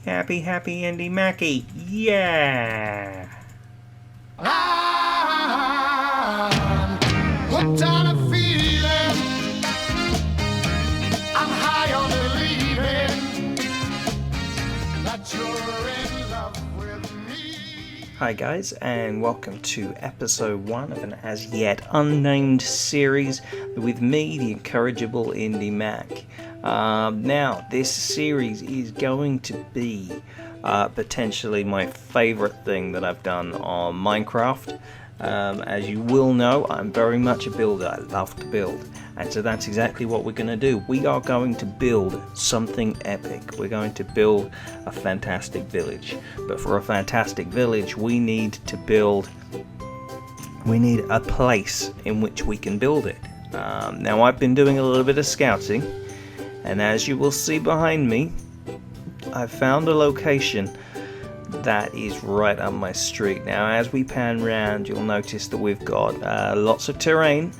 Happy Andy Mackey. Yeah. I'm hooked on a feeling. I'm high on believing that you're in love with me. Hi guys, and welcome to episode 1 of an as yet unnamed series with me, the incorrigible Indy Mac. Now, this series is going to be potentially my favourite thing that I've done on Minecraft. As you will know, I'm very much a builder. I love to build. And so that's exactly what we're going to do. We are going to build something epic. We're going to build a fantastic village. But for a fantastic village, we need a place in which we can build it. Now, I've been doing a little bit of scouting. And as you will see behind me, I've found a location that is right up my street. Now, as we pan round, you'll notice that we've got lots of terrain.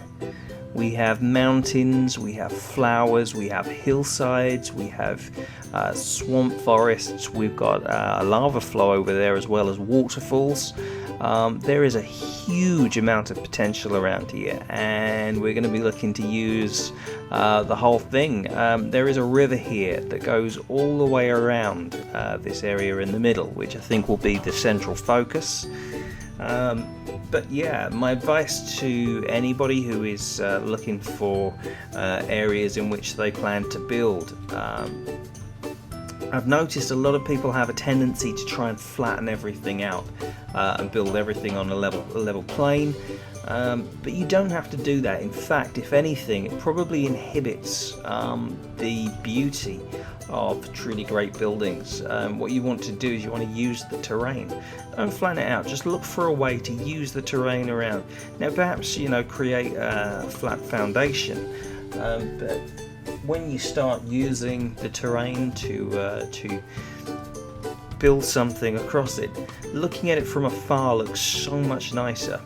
We have mountains, we have flowers, we have hillsides, we have swamp forests, we've got a lava flow over there as well as waterfalls. There is a huge amount of potential around here, and we're going to be looking to use the whole thing. There is a river here that goes all the way around this area in the middle, which I think will be the central focus. But yeah, my advice to anybody who is looking for areas in which they plan to build, I've noticed a lot of people have a tendency to try and flatten everything out and build everything on a level plane, but you don't have to do that. In fact, if anything, it probably inhibits the beauty of truly great buildings. What you want to do is you want to use the terrain. Don't flatten it out, just look for a way to use the terrain around. Now perhaps, create a flat foundation, but when you start using the terrain to build something across it, looking at it from afar looks so much nicer.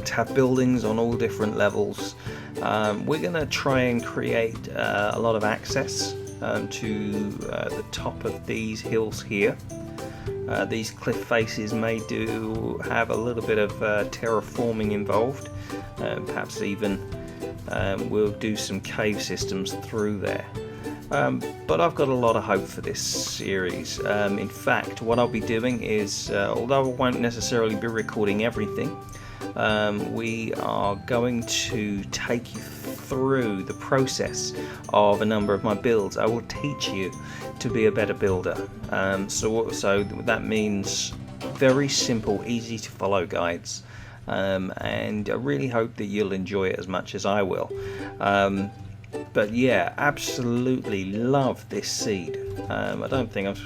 To have buildings on all different levels, we're going to try and create a lot of access to the top of these hills here. These cliff faces may have a little bit of terraforming involved, perhaps even we'll do some cave systems through there. But I've got a lot of hope for this series. In fact, what I'll be doing is, although I won't necessarily be recording everything, we are going to take you through the process of a number of my builds. I will teach you to be a better builder. So that means very simple, easy to follow guides. And I really hope that you'll enjoy it as much as I will. But yeah, absolutely love this seed. I don't think I've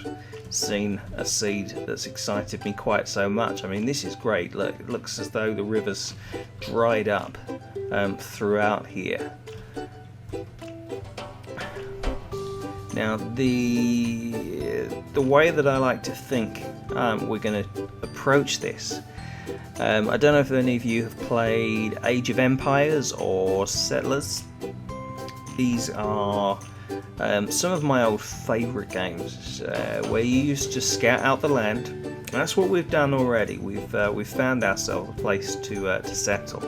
seen a seed that's excited me quite so much. I mean, this is great. Look, it looks as though the river's dried up throughout here. Now, the way that I like to think we're going to approach this, I don't know if any of you have played Age of Empires or Settlers. These are some of my old favourite games where you used to scout out the land. And that's what we've done already. We've found ourselves a place to settle.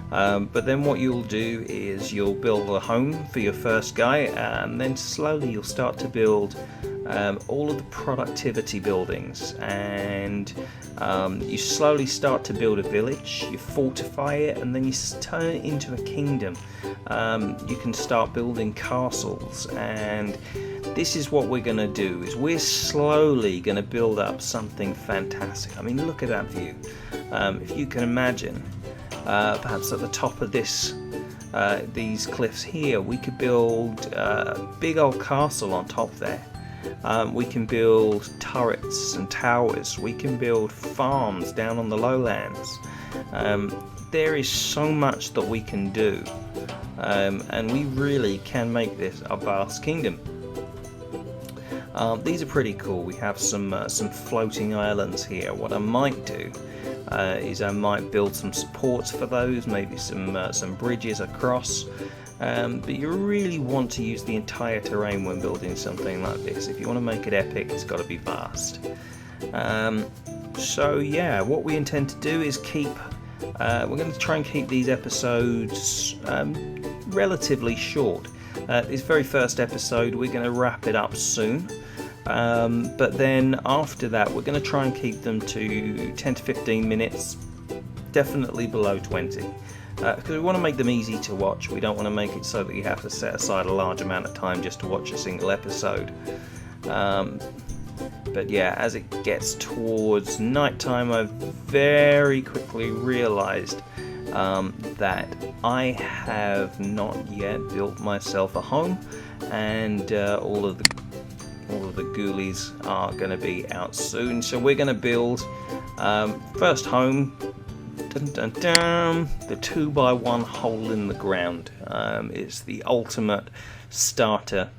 But then what you'll do is you'll build a home for your first guy, and then slowly you'll start to build all of the productivity buildings, and you slowly start to build a village, you fortify it, and then you turn it into a kingdom. You can start building castles, and this is what we're going to do, is we're slowly going to build up something fantastic. I mean, look at that view. If you can imagine, perhaps at the top of these cliffs here, we could build a big old castle on top there. We can build turrets and towers. We can build farms down on the lowlands. There is so much that we can do, and we really can make this a vast kingdom. These are pretty cool. We have some floating islands here. What I might do is I might build some supports for those, maybe some bridges across. but you really want to use the entire terrain when building something like this. If you want to make it epic, it's got to be vast. So yeah, what we intend to do is we're going to try and keep these episodes relatively short. This very first episode, we're going to wrap it up soon. But then after that, we're going to try and keep them to 10 to 15 minutes, definitely below 20. Because we want to make them easy to watch. We don't want to make it so that you have to set aside a large amount of time just to watch a single episode. But yeah, as it gets towards nighttime, I've very quickly realized that I have not yet built myself a home, and all of the ghoulies are going to be out soon. So we're going to build first home. Dun, dun, dun, the 2x1 hole in the ground. It's the ultimate starter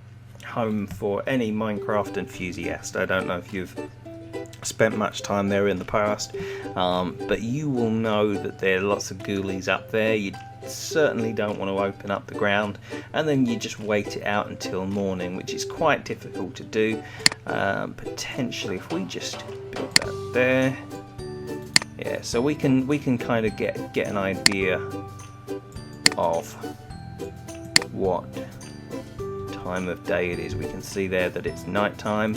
home for any Minecraft enthusiast. I don't know if you've spent much time there in the past, but you will know that there are lots of ghoulies up there. You certainly don't want to open up the ground and then you just wait it out until morning, which is quite difficult to do. Potentially, if we just build that there, yeah, so we can kind of get an idea of what time of day it is. We can see there that it's nighttime.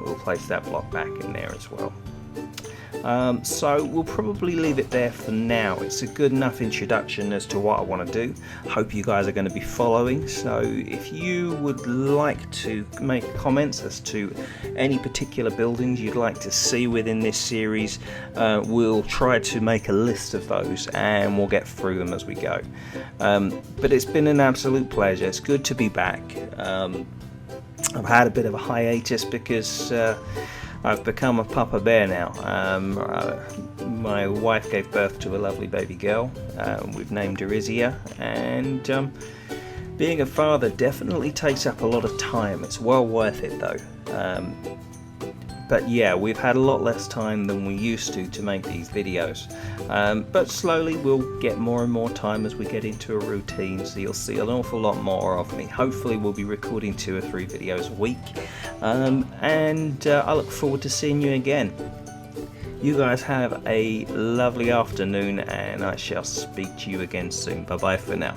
We'll place that block back in there as well. So we'll probably leave it there for now. It's a good enough introduction as to what I want to do. Hope you guys are going to be following. So if you would like to make comments as to any particular buildings you'd like to see within this series, we'll try to make a list of those and we'll get through them as we go. But it's been an absolute pleasure. It's good to be back. I've had a bit of a hiatus because I've become a papa bear now. My wife gave birth to a lovely baby girl. We've named her Izia, and being a father definitely takes up a lot of time. It's well worth it though. But yeah, we've had a lot less time than we used to make these videos. But slowly we'll get more and more time as we get into a routine, so you'll see an awful lot more of me. Hopefully we'll be recording 2 or 3 videos a week. And I look forward to seeing you again. You guys have a lovely afternoon, and I shall speak to you again soon. Bye bye for now.